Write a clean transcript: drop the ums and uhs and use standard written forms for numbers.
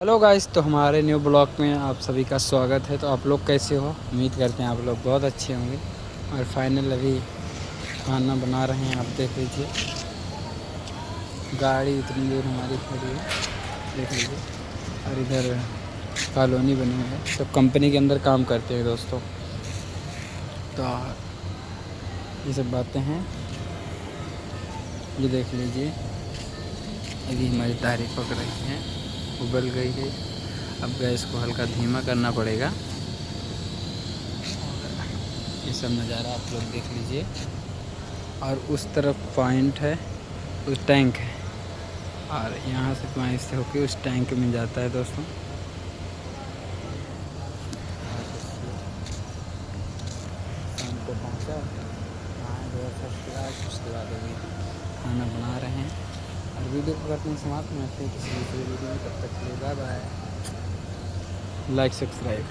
Hello guys, तो हमारे new blog में आप सभी का स्वागत है। तो आप लोग कैसे हो? उम्मीद करते हैं आप लोग बहुत अच्छे होंगे। और फाइनल अभी खाना बना रहे हैं, आप देख लीजिए। गाड़ी इतनी देर हमारी खड़ी है, देख लीजिए। और इधर कॉलोनी बनी हुई है, तो कंपनी के अंदर काम करते हैं दोस्तों। तो ये सब बातें हैं, ये देख लीजिए। अभी हमारी तारीफ पक रही हैं, उबल गई है। अब गैस को हल्का धीमा करना पड़ेगा। ये सब नज़ारा आप लोग देख लीजिए। और उस तरफ पॉइंट है, उस टैंक है, और यहाँ से पानी से होके उस टैंक में जाता है दोस्तों। शाम को पहुँचा, उसके बाद अभी खाना बना रहे हैं। और वीडियो को करते हैं समाप्त। मिलते हैं किसी दूसरे वीडियो में, तब तक के लिए बाय बाय। Like subscribe.